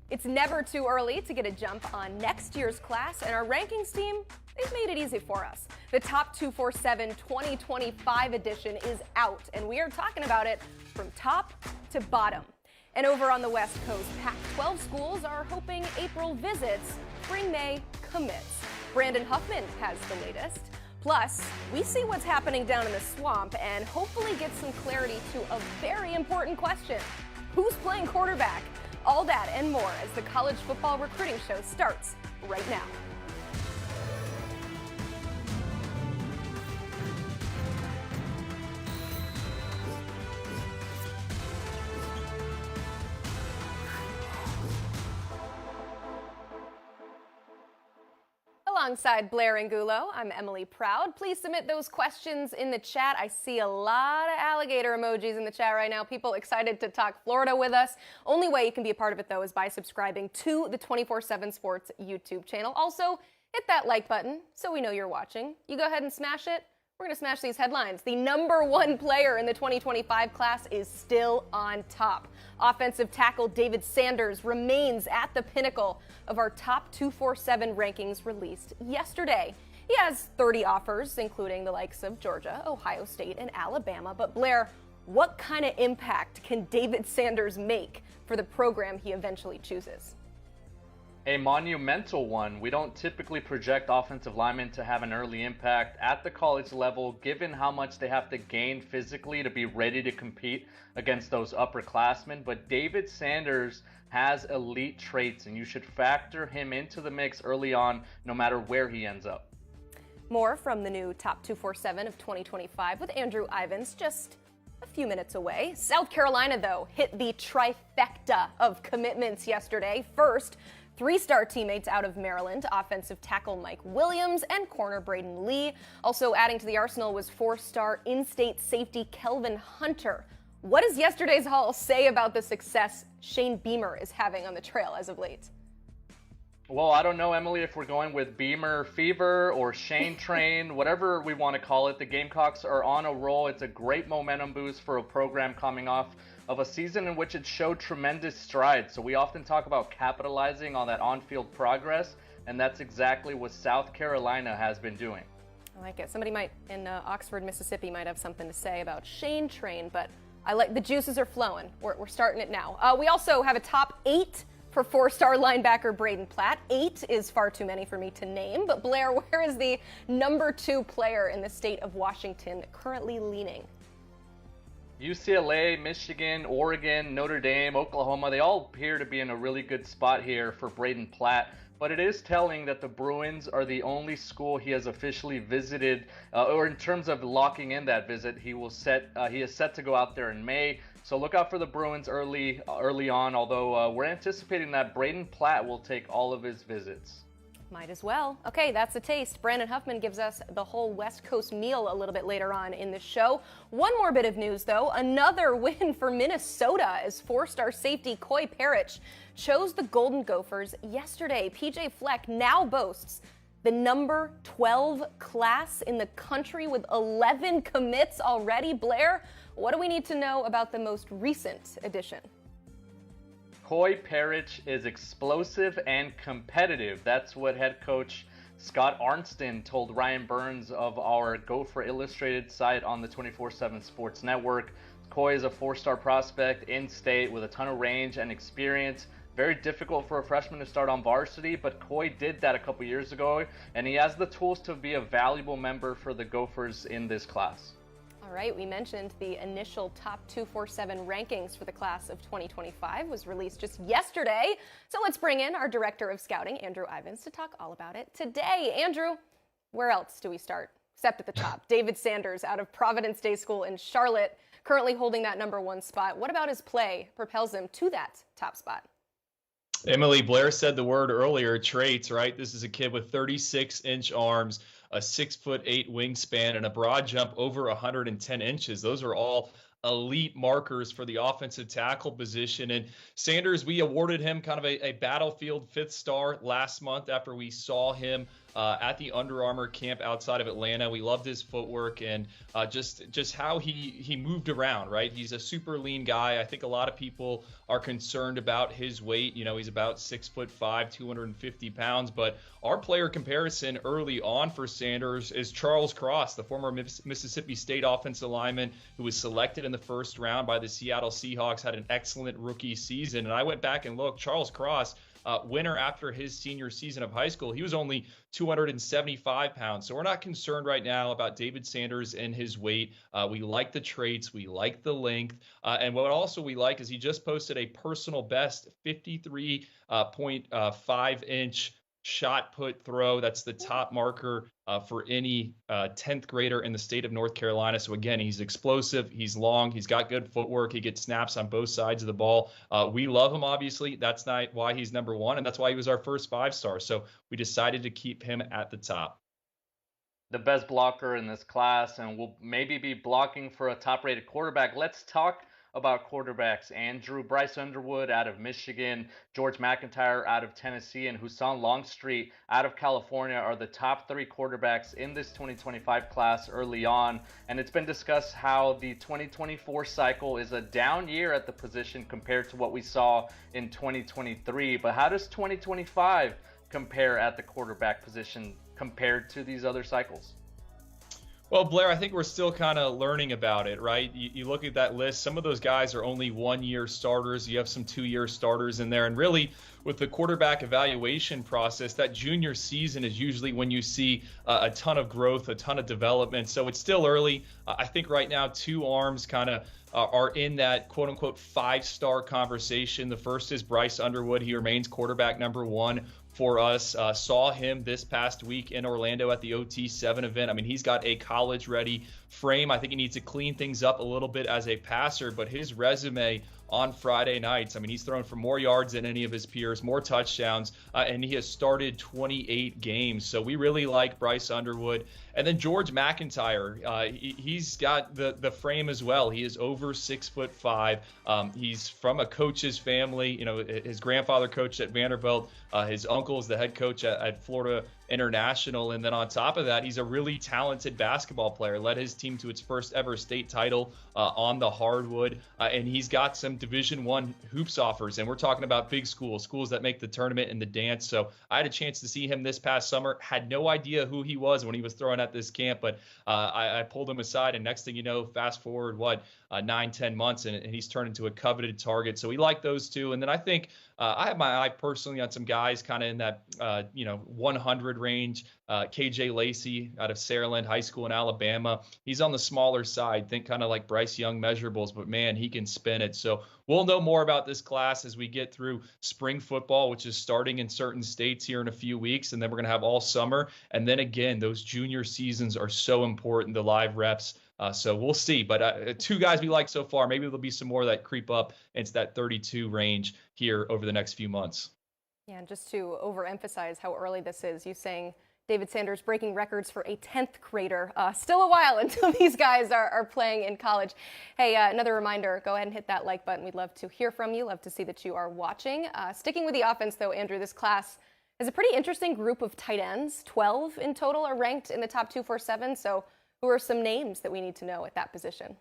It's never too early to get a jump on next year's class, and our rankings team, they've made it easy for us. The Top 247 2025 edition is out, and we are talking about it from top to bottom. And over on the West Coast, Pac-12 schools are hoping April visits bring May commits. Brandon Huffman has the latest. Plus, we see what's happening down in the swamp and hopefully get some clarity to a very important question. Who's playing quarterback? All that and more as the college football recruiting show starts right now. Alongside Blair Angulo, I'm Emily Proud. Please submit those questions in the chat. I see a lot of alligator emojis in the chat right now. People excited to talk Florida with us. Only way you can be a part of it, though, is by subscribing to the 24/7 Sports YouTube channel. Also, hit that like button so we know you're watching. You go ahead and smash it. We're going to smash these headlines. The #1 player in the 2025 class is still on top. Offensive tackle Deion Sanders remains at the pinnacle of our top 247 rankings released yesterday. He has 30 offers, including the likes of Georgia, Ohio State, and Alabama. But Blair, what kind of impact can Deion Sanders make for the program he eventually chooses? A monumental one. We don't typically project offensive linemen to have an early impact at the college level, given how much they have to gain physically to be ready to compete against those upperclassmen. But Deion Sanders has elite traits, and you should factor him into the mix early on, no matter where he ends up. More from the new Top 247 of 2025 with Andrew Ivins just a few minutes away. South Carolina, though, hit the trifecta of commitments yesterday. First, 3-star teammates out of Maryland, offensive tackle Mike Williams and corner Braden Lee. Also adding to the arsenal was 4-star in-state safety Kelvin Hunter. What does yesterday's haul say about the success Shane Beamer is having on the trail as of late? Well, I don't know, Emily, if we're going with Beamer Fever or Shane Train, whatever we want to call it. The Gamecocks are on a roll. It's a great momentum boost for a program coming off of a season in which it showed tremendous strides. So we often talk about capitalizing on that on-field progress, and that's exactly what South Carolina has been doing. I like it. Somebody might in Oxford, Mississippi might have something to say about Shane Train, but I like the juices are flowing. We're starting it now. We also have a top 8 for 4-star linebacker Braden Platt. 8 is far too many for me to name, but Blair, where is the #2 player in the state of Washington currently leaning? UCLA, Michigan, Oregon, Notre Dame, Oklahoma, they all appear to be in a really good spot here for Braden Platt. But it is telling that the Bruins are the only school he has officially visited, or in terms of locking in that visit, he is set to go out there in May. So look out for the Bruins early on, although we're anticipating that Braden Platt will take all of his visits. Might as well. Okay, that's a taste. Brandon Huffman gives us the whole West Coast meal a little bit later on in the show. One more bit of news, though. Another win for Minnesota as 4-star safety Coy Parrish chose the Golden Gophers yesterday. PJ Fleck now boasts the #12 class in the country with 11 commits already. Blair, what do we need to know about the most recent addition? Coy Parrish is explosive and competitive. That's what head coach Scott Arnston told Ryan Burns of our Gopher Illustrated site on the 24/7 Sports Network. Coy is a 4-star prospect in state with a ton of range and experience. Very difficult for a freshman to start on varsity, but Coy did that a couple years ago, and he has the tools to be a valuable member for the Gophers in this class. All right, we mentioned the initial top 247 rankings for the class of 2025 was released just yesterday. So let's bring in our director of scouting, Andrew Ivins, to talk all about it today. Andrew, where else do we start except at the top? Deion Sanders out of Providence Day School in Charlotte, currently holding that #1 spot. What about his play propels him to that top spot? Emily, Blair said the word earlier, traits, right? This is a kid with 36-inch arms, a 6'8" wingspan, and a broad jump over 110 inches. Those are all elite markers for the offensive tackle position. And Sanders, we awarded him kind of a battlefield 5th star last month after we saw him at the Under Armour camp outside of Atlanta. We loved his footwork and just how he moved around, right? He's a super lean guy. I think a lot of people are concerned about his weight. You know, he's about 6'5", 250 pounds. But our player comparison early on for Sanders is Charles Cross, the former Mississippi State offensive lineman who was selected in the first round by the Seattle Seahawks, had an excellent rookie season. And I went back and looked, Charles Cross, winner after his senior season of high school, he was only 275 pounds. So we're not concerned right now about David Sanders and his weight. We like the traits. We like the length. And what also we like is he just posted a personal best 53.5-inch shot put throw. That's the top marker for any 10th grader in the state of North Carolina. So again, he's explosive, he's long, he's got good footwork, he gets snaps on both sides of the ball. We love him, obviously. That's not why he's number one, and that's why he was our first 5-star. So we decided to keep him at the top. The best blocker in this class, and will maybe be blocking for a top-rated quarterback. Let's talk about quarterbacks. Andrew, Bryce Underwood out of Michigan, George McIntyre out of Tennessee, and Hassan Longstreet out of California are the top 3 quarterbacks in this 2025 class early on. And it's been discussed how the 2024 cycle is a down year at the position compared to what we saw in 2023. But how does 2025 compare at the quarterback position compared to these other cycles? Well, Blair, I think we're still kind of learning about it, right? You look at that list, some of those guys are only 1-year starters. You have some 2-year starters in there. And really, with the quarterback evaluation process, that junior season is usually when you see a ton of growth, a ton of development. So it's still early. I think right now 2 arms kind of are in that quote-unquote 5-star conversation. The first is Bryce Underwood. He remains quarterback number 1 for us. Saw him this past week in Orlando at the OT7 event. I mean, he's got a college-ready frame. I think he needs to clean things up a little bit as a passer, but his resume on Friday nights, I mean, he's thrown for more yards than any of his peers, more touchdowns, and he has started 28 games. So we really like Bryce Underwood. And then George McIntyre, he's got the frame as well. He is over 6'5". He's from a coach's family. You know, his grandfather coached at Vanderbilt. His uncle is the head coach at Florida International. And then on top of that, he's a really talented basketball player. Led his team to its first ever state title on the hardwood. And he's got some Division I hoops offers. And we're talking about big schools that make the tournament and the dance. So I had a chance to see him this past summer. Had no idea who he was when he was throwing at this camp, but I pulled him aside. And next thing you know, fast forward, 9-10 months, and he's turned into a coveted target. So we like those 2. And then I think I have my eye personally on some guys kind of in that 100 range. KJ Lacey out of Saraland High School in Alabama. He's on the smaller side. Think kind of like Bryce Young measurables, but man, he can spin it. So we'll know more about this class as we get through spring football, which is starting in certain states here in a few weeks, and then we're going to have all summer. And then again, those junior seasons are so important, the live reps. So we'll see. But 2 guys we like so far. Maybe there'll be some more that creep up into that 32 range here over the next few months. Yeah, and just to overemphasize how early this is, you saying David Sanders breaking records for a 10th grader. Still a while until these guys are playing in college. Hey, another reminder, go ahead and hit that like button. We'd love to hear from you. Love to see that you are watching. Sticking with the offense, though, Andrew, this class is a pretty interesting group of tight ends. 12 in total are ranked in the top 247. So who are some names that we need to know at that position?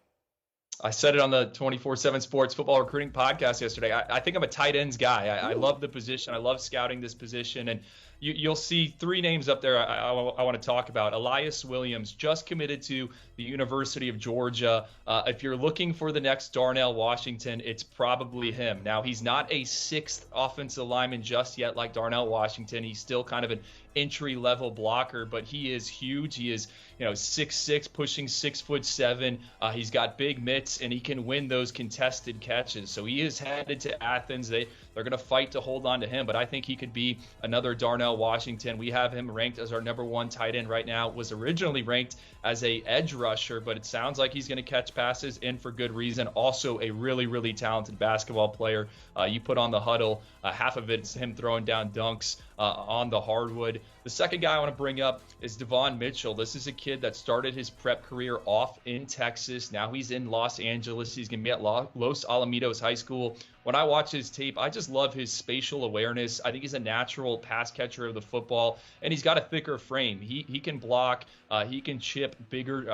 I said it on the 24/7 Sports Football Recruiting Podcast yesterday. I think I'm a tight ends guy. I love the position. I love scouting this position. And you'll see 3 names up there I want to talk about. Elias Williams, just committed to the University of Georgia. If you're looking for the next Darnell Washington, it's probably him. Now, he's not a 6th offensive lineman just yet like Darnell Washington. He's still kind of an entry-level blocker, but he is huge. He is 6'6", pushing 6'7". He's got big mitts, and he can win those contested catches. So he is headed to Athens. They're going to fight to hold on to him, but I think he could be another Darnell Washington. We have him ranked as our number 1 tight end right now. Was originally ranked as a edge rusher, but it sounds like he's going to catch passes, and for good reason. Also a really, really talented basketball player. You put on the huddle, half of it's him throwing down dunks on the hardwood. The second guy I want to bring up is Devon Mitchell. This is a kid that started his prep career off in Texas. Now he's in Los Angeles. He's going to be at Los Alamitos High School, when I watch his tape, I just love his spatial awareness. I think he's a natural pass catcher of the football, and he's got a thicker frame. He can block. He can chip bigger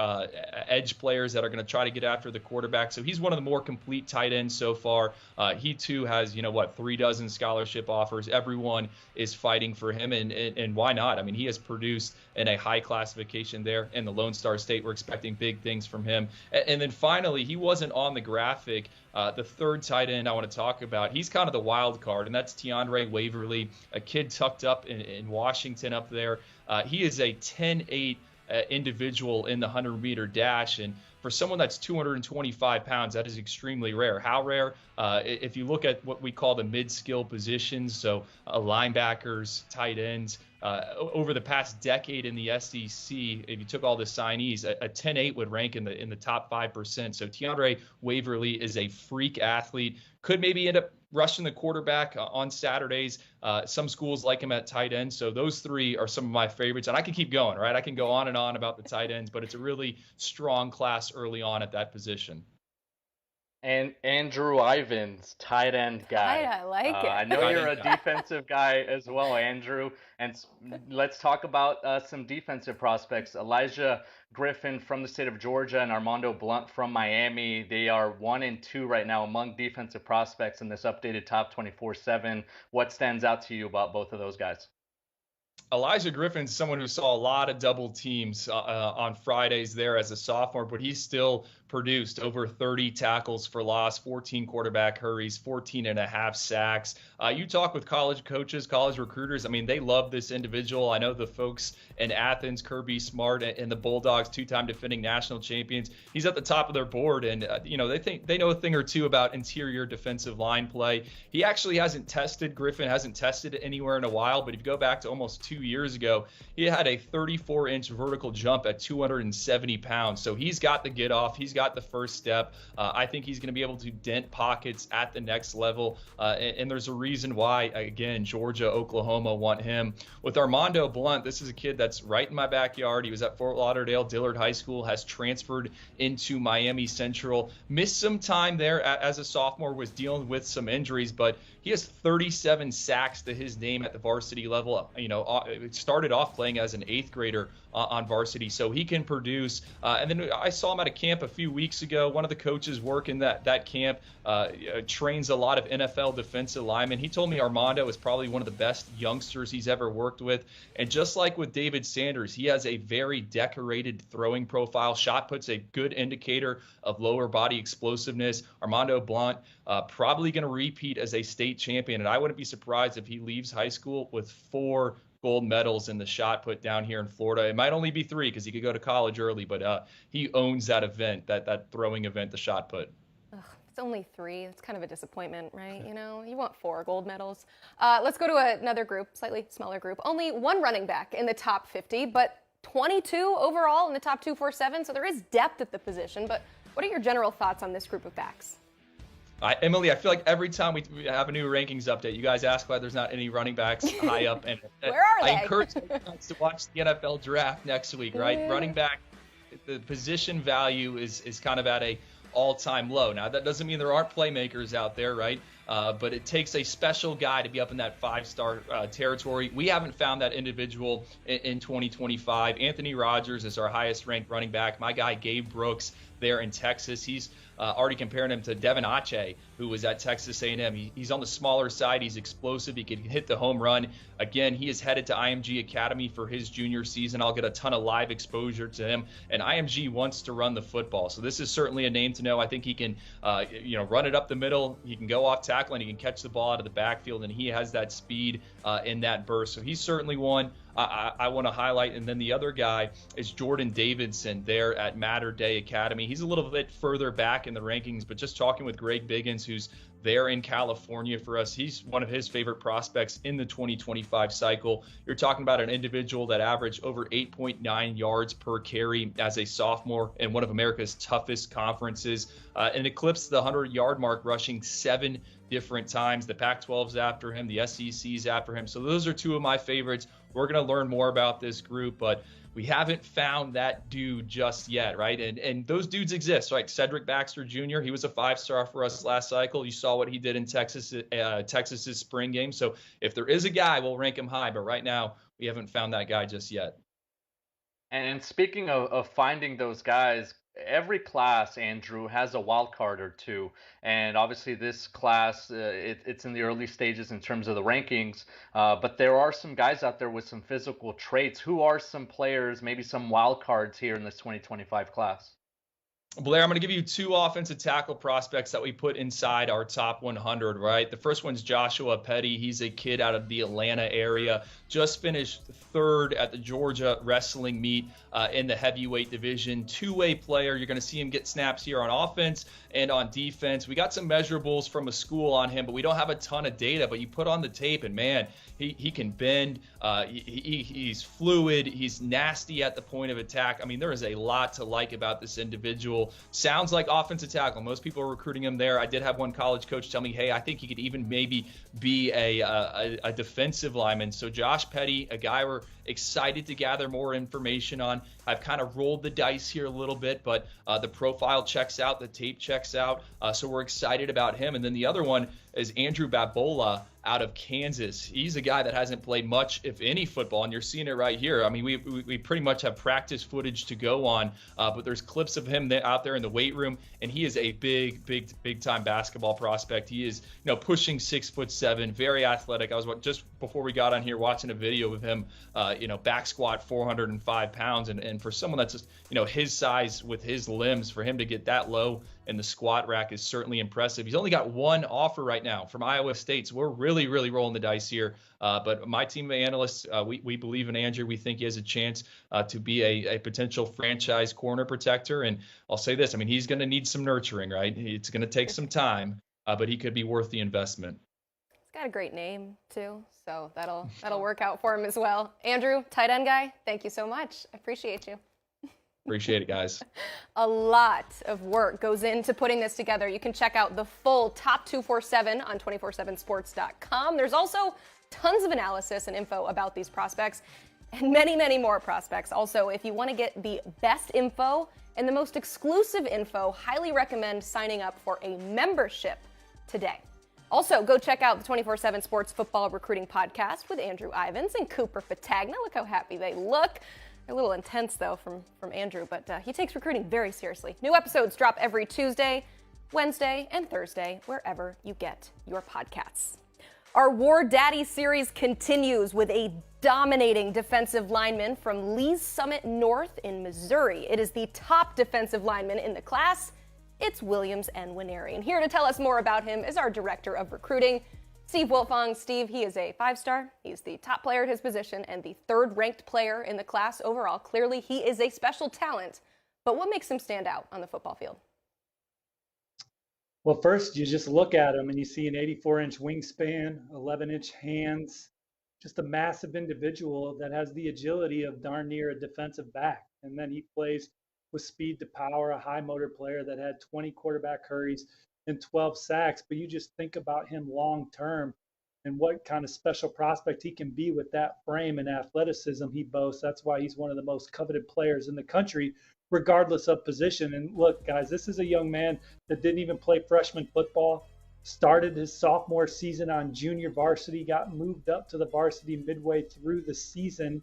edge players that are going to try to get after the quarterback. So he's one of the more complete tight ends so far. He too has, 3 dozen scholarship offers. Everyone is fighting for him, and why not? I mean, he has produced in a high classification there in the Lone Star State. We're expecting big things from him. And then finally, he wasn't on the graphic. The third tight end I want to talk about, he's kind of the wild card, and that's Teandre Waverly, a kid tucked up in Washington up there. He is a 10-8 individual in the 100-meter dash, and for someone that's 225 pounds, that is extremely rare. How rare? If you look at what we call the mid-skill positions, so linebackers, tight ends, over the past decade in the SEC, if you took all the signees, a 10-8 would rank in the top 5%. So Teandre Waverly is a freak athlete. Could maybe end up rushing the quarterback on Saturdays. Some schools like him at tight end. So those three are some of my favorites. And I can keep going, right? I can go on and on about the tight ends, but it's a really strong class early on at that position. And Andrew Ivins, tight end guy. I like it. I know you're a defensive guy as well, Andrew. And let's talk about some defensive prospects. Elijah Griffin from the state of Georgia and Armando Blunt from Miami. They are 1 and 2 right now among defensive prospects in this updated top 24/7. What stands out to you about both of those guys? Elijah Griffin's someone who saw a lot of double teams on Fridays there as a sophomore, but he still produced over 30 tackles for loss, 14 quarterback hurries, 14 and a half sacks. You talk with college coaches, college recruiters. I mean, they love this individual. I know the folks in Athens, Kirby Smart and the Bulldogs, 2-time defending national champions. He's at the top of their board, and they think they know a thing or two about interior defensive line play. He actually Griffin hasn't tested it anywhere in a while, but if you go back to almost 2 years ago, he had a 34-inch vertical jump at 270 pounds. So he's got the get off. He's got the first step. I think he's going to be able to dent pockets at the next level. And there's a reason why, again, Georgia, Oklahoma want him. With Armando Blunt, this is a kid that's right in my backyard. He was at Fort Lauderdale Dillard High School, has transferred into Miami Central, missed some time there as a sophomore, was dealing with some injuries, but he has 37 sacks to his name at the varsity level. Started off playing as an 8th grader on varsity, so he can produce. And then I saw him at a camp a few weeks ago. One of the coaches working that camp trains a lot of NFL defensive linemen. He told me Armando is probably one of the best youngsters he's ever worked with. And just like with David Sanders, he has a very decorated throwing profile. Shot put's a good indicator of lower body explosiveness. Armando Blunt probably going to repeat as a state champion, and I wouldn't be surprised if he leaves high school with 4 gold medals in the shot put down here in Florida. It might only be 3 because he could go to college early, but he owns that event, that throwing event, the shot put. Ugh, it's only 3. It's kind of a disappointment, right? You want 4 gold medals. Let's go to another group, slightly smaller group. Only 1 running back in the top 50, but 22 overall in the top 247. So there is depth at the position. But what are your general thoughts on this group of backs? Emily, I feel like every time we have a new rankings update, you guys ask why there's not any running backs high up. And where are they? I encourage you guys to watch the NFL draft next week, right? Yeah. Running back, the position value is kind of at a all-time low. Now, that doesn't mean there aren't playmakers out there, right? But it takes a special guy to be up in that 5-star territory. We haven't found that individual in 2025. Anthony Rogers is our highest-ranked running back. My guy, Gabe Brooks, there in Texas. He's already comparing him to Devin Ache, who was at Texas A&M. He's on the smaller side. He's explosive. He can hit the home run. Again, he is headed to IMG Academy for his junior season. I'll get a ton of live exposure to him. And IMG wants to run the football. So this is certainly a name to know. I think he can run it up the middle. He can go off tackle, and he can catch the ball out of the backfield, and he has that speed in that burst. So he's certainly one I want to highlight. And then the other guy is Jordan Davidson there at Mater Dei Academy. He's a little bit further back in the rankings, but just talking with Greg Biggins, who's there in California for us, he's one of his favorite prospects in the 2025 cycle. You're talking about an individual that averaged over 8.9 yards per carry as a sophomore in one of America's toughest conferences, and eclipsed the 100-yard mark rushing 7 different times. The Pac-12's after him, the SEC's after him. So those are 2 of my favorites. We're going to learn more about this group, but we haven't found that dude just yet, right? And those dudes exist, right? Cedric Baxter Jr., he was a 5-star for us last cycle. You saw what he did in Texas's spring game. So if there is a guy, we'll rank him high. But right now, we haven't found that guy just yet. And speaking of finding those guys, every class, Andrew, has a wild card or two. And obviously, this class, it's in the early stages in terms of the rankings. But there are some guys out there with some physical traits. Who are some players, maybe some wild cards here in this 2025 class? Blair, I'm going to give you 2 offensive tackle prospects that we put inside our top 100, right? The first one's Joshua Petty. He's a kid out of the Atlanta area, just finished 3rd at the Georgia wrestling meet in the heavyweight division. 2-way player. You're going to see him get snaps here on offense and on defense. We got some measurables from a school on him, but we don't have a ton of data. But you put on the tape, and man, he can bend. He's fluid. He's nasty at the point of attack. I mean, there is a lot to like about this individual. Sounds like offensive tackle. Most people are recruiting him there. I did have one college coach tell me, hey, I think he could even maybe be a defensive lineman. So Josh Petty, a guy we're excited to gather more information on. I've kind of rolled the dice here a little bit, but the profile checks out, the tape checks out, so we're excited about him. And then the other one is Andrew Babola out of Kansas. He's a guy that hasn't played much, if any, football, and you're seeing it right here. I mean, we pretty much have practice footage to go on, but there's clips of him out there in the weight room, and he is a big time basketball prospect. He is, pushing 6'7", very athletic. I was just before we got on here watching a video of him, back squat 405 pounds, and for someone that's just, his size with his limbs, for him to get that low in the squat rack is certainly impressive. He's only got one offer right now from Iowa State, so we're really rolling the dice here. But my team of analysts, we believe in Andrew. We think he has a chance to be a potential franchise corner protector. And I'll say this, I mean, he's going to need some nurturing, right? It's going to take some time, but he could be worth the investment. He's got a great name, too, so that'll work out for him as well. Andrew, tight end guy, thank you so much. I appreciate you. Appreciate it, guys. A lot of work goes into putting this together. You can check out the full Top 247 on 247sports.com. There's also tons of analysis and info about these prospects and many more prospects. Also, if you want to get the best info and the most exclusive info, highly recommend signing up for a membership today. Also, go check out the 247 Sports Football Recruiting Podcast with Andrew Ivins and Cooper Patagna. Look how happy they look. They're a little intense, though, from Andrew, but he takes recruiting very seriously. New episodes drop every Tuesday, Wednesday, and Thursday, wherever you get your podcasts. Our War Daddy series continues with a dominating defensive lineman from Lee's Summit North in Missouri. It is the top defensive lineman in the class. It's Williams Nwaneri. And here to tell us more about him is our Director of Recruiting, Steve Wiltfong. Steve, he is a 5-star. He's the top player at his position and the 3rd-ranked player in the class overall. Clearly, he is a special talent. But what makes him stand out on the football field? Well, first, you just look at him and you see an 84-inch wingspan, 11-inch hands, just a massive individual that has the agility of darn near a defensive back. And then he plays with speed to power, a high motor player that had 20 quarterback hurries and 12 sacks. But you just think about him long term and what kind of special prospect he can be with that frame and athleticism he boasts. That's why he's one of the most coveted players in the country, regardless of position. And look, guys, this is a young man that didn't even play freshman football, started his sophomore season on junior varsity, got moved up to the varsity midway through the season.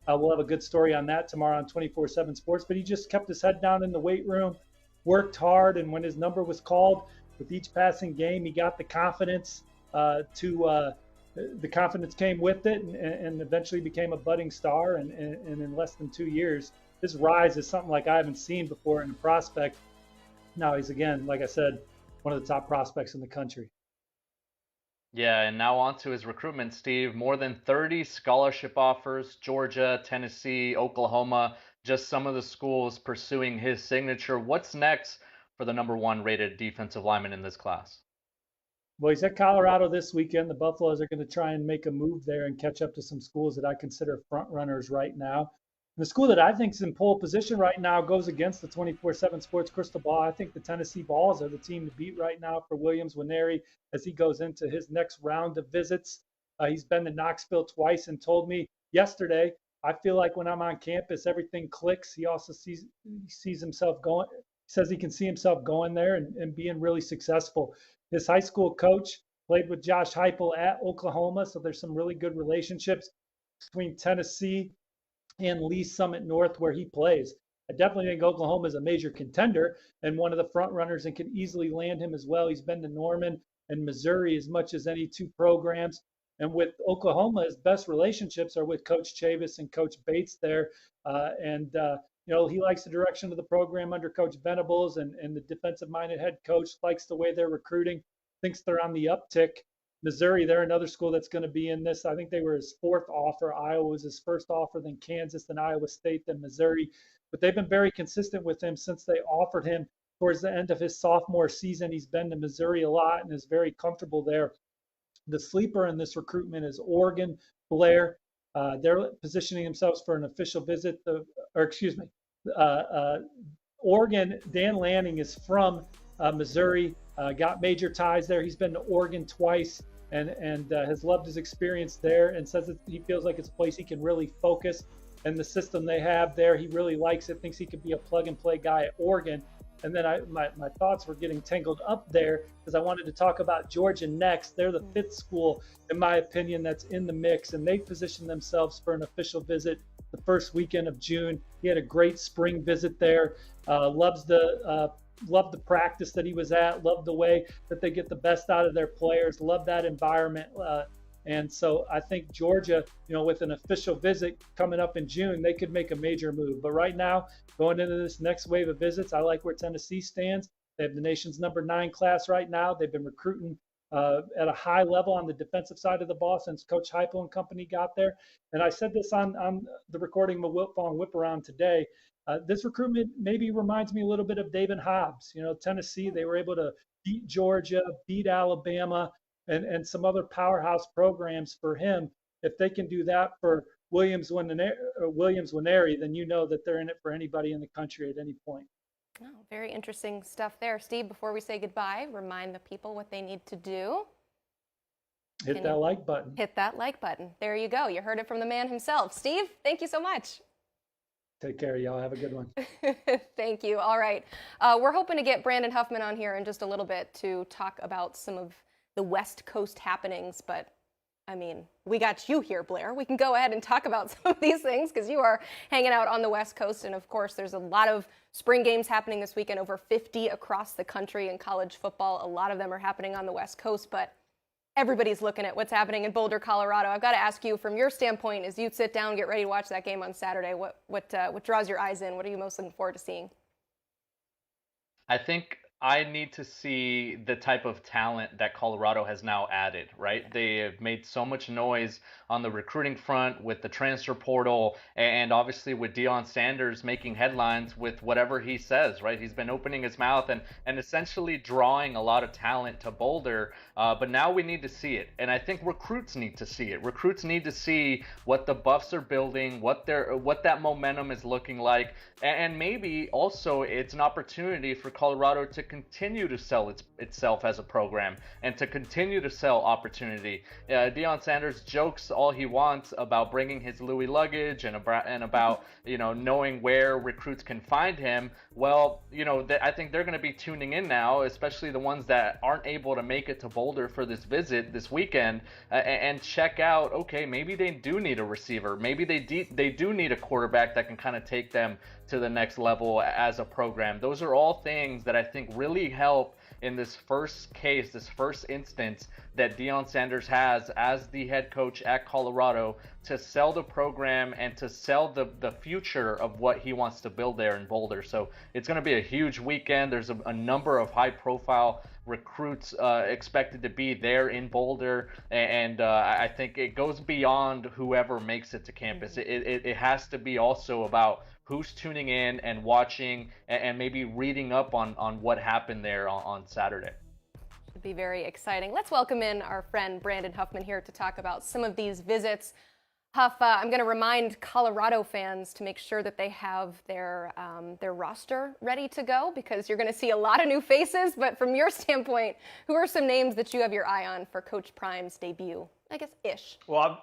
We'll have a good story on that tomorrow on 247 Sports, but he just kept his head down in the weight room, worked hard, and when his number was called, with each passing game, he got the confidence the confidence came with it, and eventually became a budding star. And in less than 2 years, his rise is something like I haven't seen before in a prospect. Now he's, again, like I said, one of the top prospects in the country. Yeah, and now on to his recruitment, Steve. More than 30 scholarship offers, Georgia, Tennessee, Oklahoma, just some of the schools pursuing his signature. What's next for the number 1 rated defensive lineman in this class? Well, he's at Colorado this weekend. The Buffaloes are going to try and make a move there and catch up to some schools that I consider front runners right now. The school that I think is in pole position right now goes against the 247 Sports crystal ball. I think the Tennessee Vols are the team to beat right now for Williams Nwaneri as he goes into his next round of visits. He's been to Knoxville twice and told me yesterday I feel like when I'm on campus, everything clicks. He also sees himself going, says he can see himself going there and being really successful. His high school coach played with Josh Heupel at Oklahoma, so there's some really good relationships between Tennessee and Lee Summit North where he plays. I definitely think Oklahoma is a major contender and one of the front runners and can easily land him as well. He's been to Norman and Missouri as much as any two programs. And with Oklahoma, his best relationships are with Coach Chavis and Coach Bates there. He likes the direction of the program under Coach Venables, and the defensive-minded head coach likes the way they're recruiting, thinks they're on the uptick. Missouri, they're another school that's going to be in this. I think they were his fourth offer. Iowa was his first offer, then Kansas, then Iowa State, then Missouri. But they've been very consistent with him since they offered him towards the end of his sophomore season. He's been to Missouri a lot and is very comfortable there. The sleeper in this recruitment is Oregon, Blair. They're positioning themselves for an official visit. Oregon, Dan Lanning is from Missouri, got major ties there. He's been to Oregon twice and has loved his experience there and says that he feels like it's a place he can really focus. And the system they have there, he really likes it, thinks he could be a plug-and-play guy at Oregon. And then my thoughts were getting tangled up there because I wanted to talk about Georgia next. They're the fifth school, in my opinion, that's in the mix, and they've positioned themselves for an official visit the first weekend of June. He had a great spring visit there. Loved the practice that he was at. Loved the way that they get the best out of their players. Loved that environment. And so I think Georgia, with an official visit coming up in June, they could make a major move. But right now, going into this next wave of visits, I like where Tennessee stands. They have the nation's number 9 class right now. They've been recruiting at a high level on the defensive side of the ball since Coach Heupel and company got there. And I said this on the recording of Wiltfong Whip Around today. This recruitment maybe reminds me a little bit of David Hobbs. Tennessee, they were able to beat Georgia, beat Alabama, and some other powerhouse programs for him. If they can do that for Williams Nwaneri, then that they're in it for anybody in the country at any point. Oh, very interesting stuff there. Steve, before we say goodbye, remind the people what they need to do. Hit that like button. Hit that like button. There you go. You heard it from the man himself. Steve, thank you so much. Take care, y'all. Have a good one. Thank you. All right. We're hoping to get Brandon Huffman on here in just a little bit to talk about some of the West Coast happenings, but we got you here, Blair. We can go ahead and talk about some of these things because you are hanging out on the West Coast. And of course, there's a lot of spring games happening this weekend, over 50 across the country in college football. A lot of them are happening on the West Coast, but everybody's looking at what's happening in Boulder, Colorado. I've got to ask you, from your standpoint, as you sit down, get ready to watch that game on Saturday, what draws your eyes in? What are you most looking forward to seeing? I think I need to see the type of talent that Colorado has now added, right? They have made so much noise on the recruiting front with the transfer portal and obviously with Deion Sanders making headlines with whatever he says, right? He's been opening his mouth and essentially drawing a lot of talent to Boulder, but now we need to see it. And I think recruits need to see it. Recruits need to see what the Buffs are building, what that momentum is looking like, and maybe also it's an opportunity for Colorado to continue to sell itself as a program and to continue to sell opportunity. Deion Sanders jokes all he wants about bringing his Louis luggage and about knowing where recruits can find him. Well, I think they're going to be tuning in now, especially the ones that aren't able to make it to Boulder for this visit this weekend, and check out, okay, maybe they do need a receiver, maybe they do need a quarterback that can kind of take them to the next level as a program. Those are all things that I think really help in this first case, this first instance that Deion Sanders has as the head coach at Colorado to sell the program and to sell the future of what he wants to build there in Boulder. So it's going to be a huge weekend. There's a number of high-profile recruits expected to be there in Boulder, and I think it goes beyond whoever makes it to campus. It has to be also about who's tuning in and watching and maybe reading up on what happened there on Saturday. Should be very exciting. Let's welcome in our friend Brandon Huffman here to talk about some of these visits. Huff, I'm going to remind Colorado fans to make sure that they have their roster ready to go, because you're going to see a lot of new faces. But from your standpoint, who are some names that you have your eye on for Coach Prime's debut? I guess ish. Well,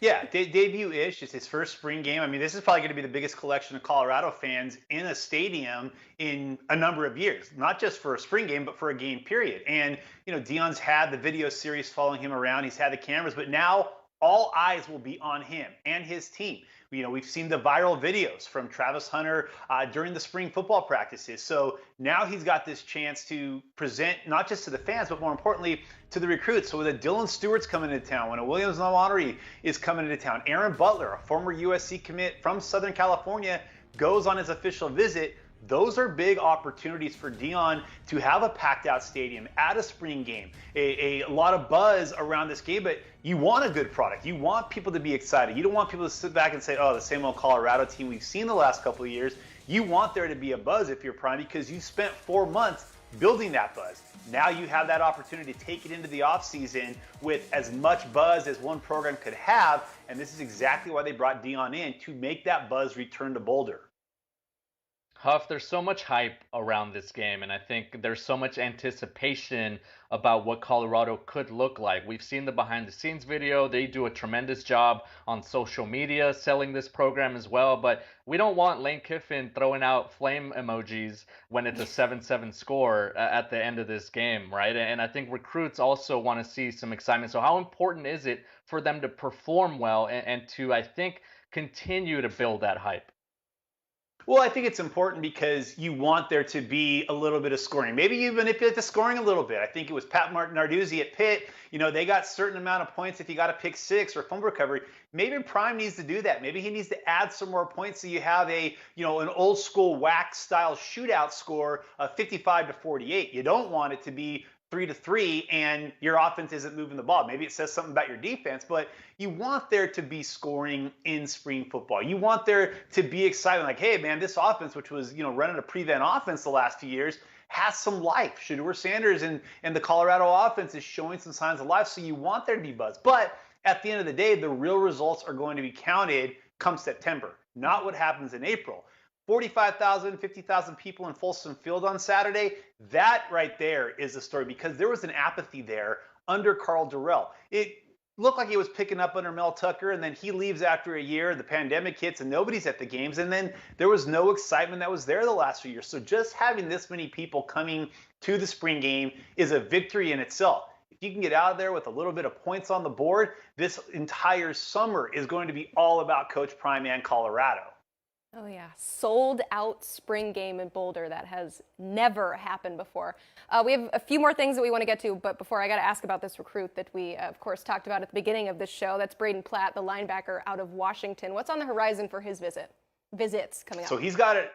Yeah, debut-ish. It's his first spring game. I mean, this is probably going to be the biggest collection of Colorado fans in a stadium in a number of years, not just for a spring game, but for a game period. And, Deion's had the video series following him around. He's had the cameras, but now all eyes will be on him and his team. We've seen the viral videos from Travis Hunter during the spring football practices. So now he's got this chance to present not just to the fans, but more importantly to the recruits. So when a Dylan Stewart's coming into town, when a Williams Nwaneri is coming into town, Aaron Butler, a former USC commit from Southern California, goes on his official visit. Those are big opportunities for Deion to have a packed out stadium at a spring game, a lot of buzz around this game, but you want a good product. You want people to be excited. You don't want people to sit back and say, oh, the same old Colorado team we've seen the last couple of years. You want there to be a buzz if you're Prime because you spent 4 months building that buzz. Now you have that opportunity to take it into the offseason with as much buzz as one program could have, and this is exactly why they brought Deion in, to make that buzz return to Boulder. Huff, there's so much hype around this game, and I think there's so much anticipation about what Colorado could look like. We've seen the behind-the-scenes video. They do a tremendous job on social media selling this program as well, but we don't want Lane Kiffin throwing out flame emojis when it's a 7-7 score at the end of this game, right? And I think recruits also want to see some excitement. So how important is it for them to perform well and to, I think, continue to build that hype? Well, I think it's important because you want there to be a little bit of scoring. Maybe you manipulate the scoring a little bit. I think it was Pat Narduzzi at Pitt. They got certain amount of points if you got a pick six or fumble recovery. Maybe Prime needs to do that. Maybe he needs to add some more points so you have an old school WAC style shootout score of 55-48. You don't want it to be 3-3 and your offense isn't moving the ball. Maybe it says something about your defense, but you want there to be scoring in spring football. You want there to be excitement, like, hey man, this offense, which was running a prevent offense the last few years, has some life. Shedeur Sanders and the Colorado offense is showing some signs of life, so you want there to be buzz. But at the end of the day, the real results are going to be counted come September, not what happens in April. 45,000, 50,000 people in Folsom Field on Saturday, that right there is the story, because there was an apathy there under Carl Durrell. It looked like he was picking up under Mel Tucker, and then he leaves after a year, the pandemic hits, and nobody's at the games, and then there was no excitement that was there the last few years. So just having this many people coming to the spring game is a victory in itself. If you can get out of there with a little bit of points on the board, this entire summer is going to be all about Coach Prime and Colorado. Oh yeah, sold out spring game in Boulder. That has never happened before. We have a few more things that we want to get to, but before I got to ask about this recruit that we, of course, talked about at the beginning of this show. That's Braden Platt, the linebacker out of Washington. What's on the horizon for his visits coming up? So he's got it.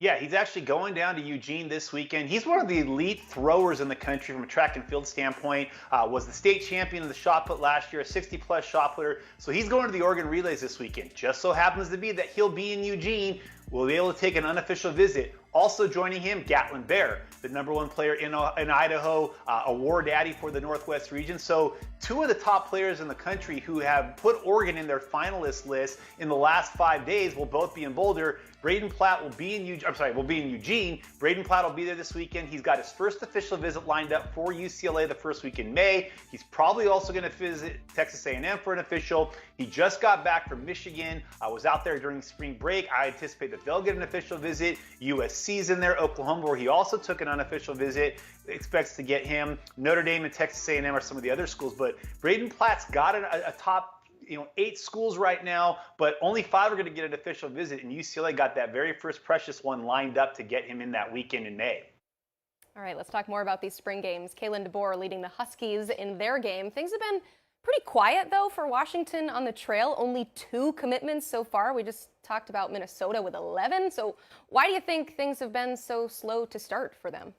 Yeah, he's actually going down to Eugene this weekend. He's one of the elite throwers in the country from a track and field standpoint. Was the state champion of the shot put last year, a 60-plus shot putter. So he's going to the Oregon Relays this weekend. Just so happens to be that he'll be in Eugene. We'll be able to take an unofficial visit. Also joining him, Gatlin Bear, the #1 player in Idaho, a war daddy for the Northwest region. So two of the top players in the country who have put Oregon in their finalist list in the last 5 days will both be in Boulder. Braden Platt will be in Eugene. Braden Platt will be there this weekend. He's got his first official visit lined up for UCLA the first week in May. He's probably also going to visit Texas A&M for an official. He just got back from Michigan. Was out there during spring break. I anticipate that they'll get an official visit. USC's in there. Oklahoma, where he also took an unofficial visit, expects to get him. Notre Dame and Texas A&M are some of the other schools, but Braden Platt's got a top 8 schools right now, but only 5 are going to get an official visit, and UCLA got that very first precious one lined up to get him in that weekend in May. All right, let's talk more about these spring games. Kalen DeBoer leading the Huskies in their game. Things have been pretty quiet, though, for Washington on the trail. Only 2 commitments so far. We just talked about Minnesota with 11. So why do you think things have been so slow to start for them?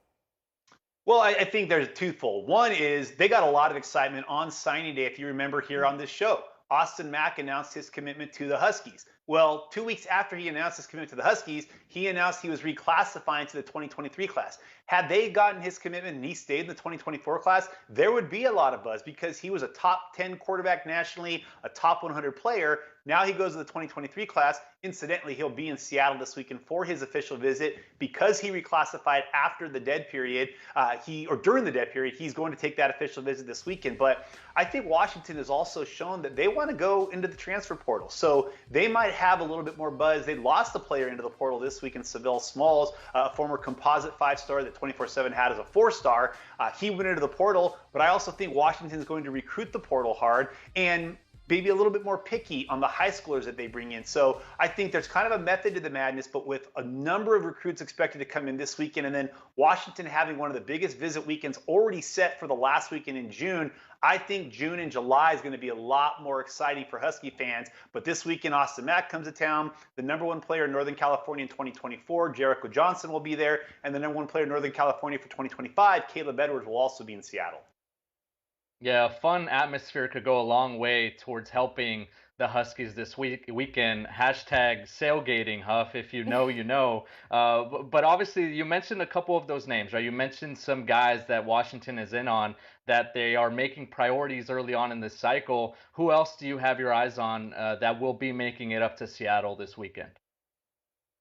Well, I think there's twofold. One is they got a lot of excitement on signing day, if you remember here on this show. Austin Mack announced his commitment to the Huskies. Well, 2 weeks after he announced his commitment to the Huskies, he announced he was reclassifying to the 2023 class. Had they gotten his commitment and he stayed in the 2024 class, there would be a lot of buzz because he was a top 10 quarterback nationally, a top 100 player. Now he goes to the 2023 class. Incidentally, he'll be in Seattle this weekend for his official visit because he reclassified after the dead period. During the dead period, he's going to take that official visit this weekend. But I think Washington has also shown that they want to go into the transfer portal. So they might have a little bit more buzz. They lost a player into the portal this week in Savell Smalls, a former composite 5-star that 24/7 had as a 4-star. He went into the portal, but I also think Washington is going to recruit the portal hard and maybe a little bit more picky on the high schoolers that they bring in. So I think there's kind of a method to the madness, but with a number of recruits expected to come in this weekend, and then Washington having one of the biggest visit weekends already set for the last weekend in June, I think June and July is going to be a lot more exciting for Husky fans. But this weekend, Austin Mack comes to town. The number one player in Northern California in 2024, Jericho Johnson, will be there. And the number one player in Northern California for 2025, Caleb Edwards, will also be in Seattle. Yeah, a fun atmosphere could go a long way towards helping the Huskies this weekend. Hashtag sailgating, Huff. If you know, you know. But obviously, you mentioned a couple of those names, right? You mentioned some guys that Washington is in on, that they are making priorities early on in this cycle. Who else do you have your eyes on that will be making it up to Seattle this weekend?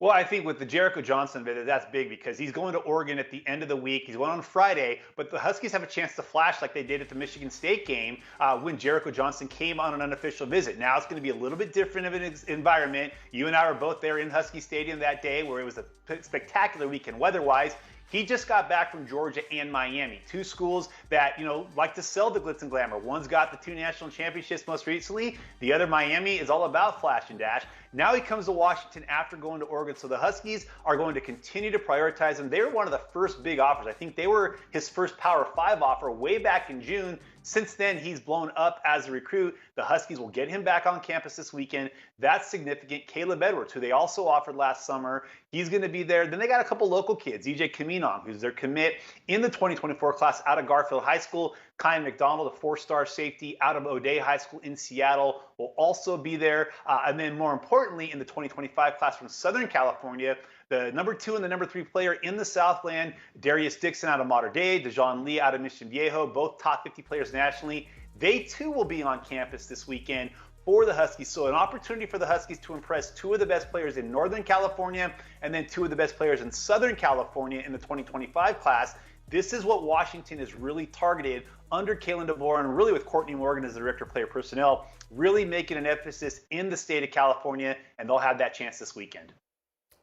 Well, I think with the Jericho Johnson visit, that's big because he's going to Oregon at the end of the week. He's going on Friday, but the Huskies have a chance to flash like they did at the Michigan State game when Jericho Johnson came on an unofficial visit. Now it's going to be a little bit different of an environment. You and I were both there in Husky Stadium that day where it was a spectacular weekend weather-wise. He just got back from Georgia and Miami, two schools that, like to sell the glitz and glamour. One's got the 2 national championships most recently. The other, Miami, is all about flash and dash. Now he comes to Washington after going to Oregon. So the Huskies are going to continue to prioritize him. They were one of the first big offers. I think they were his first Power 5 offer way back in June. Since then, he's blown up as a recruit. The Huskies will get him back on campus this weekend. That's significant. Caleb Edwards, who they also offered last summer, he's going to be there. Then they got a couple local kids. EJ Kaminong, who's their commit in the 2024 class out of Garfield High School. Kyan McDonald, a 4-star safety out of O'Dea High School in Seattle, will also be there. And then more importantly, in the 2025 class from Southern California, the number 2 and the number 3 player in the Southland, Darius Dixon out of Mater Dei, Dejon Lee out of Mission Viejo, both top 50 players nationally. They too will be on campus this weekend for the Huskies. So an opportunity for the Huskies to impress 2 of the best players in Northern California and then 2 of the best players in Southern California in the 2025 class. This is what Washington is really targeted under Kalen DeVore and really with Courtney Morgan as the director of player personnel, really making an emphasis in the state of California, and they'll have that chance this weekend.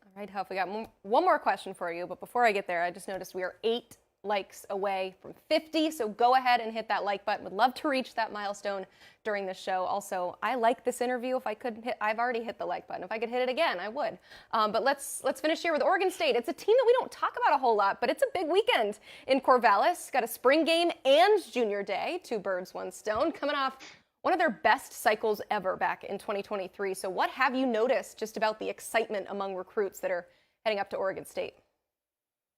All right, Huff, we got one more question for you, but before I get there, I just noticed we are 8 likes away from 50, so go ahead and hit that like button. Would love to reach that milestone during the show. Also, I like this interview. If I could hit, I've already hit the like button. If I could hit it again, I would. But let's finish here with Oregon State. It's a team that we don't talk about a whole lot, but it's a big weekend in Corvallis. Got a spring game and junior day, 2 birds, 1 stone, coming off one of their best cycles ever back in 2023. So what have you noticed just about the excitement among recruits that are heading up to Oregon State?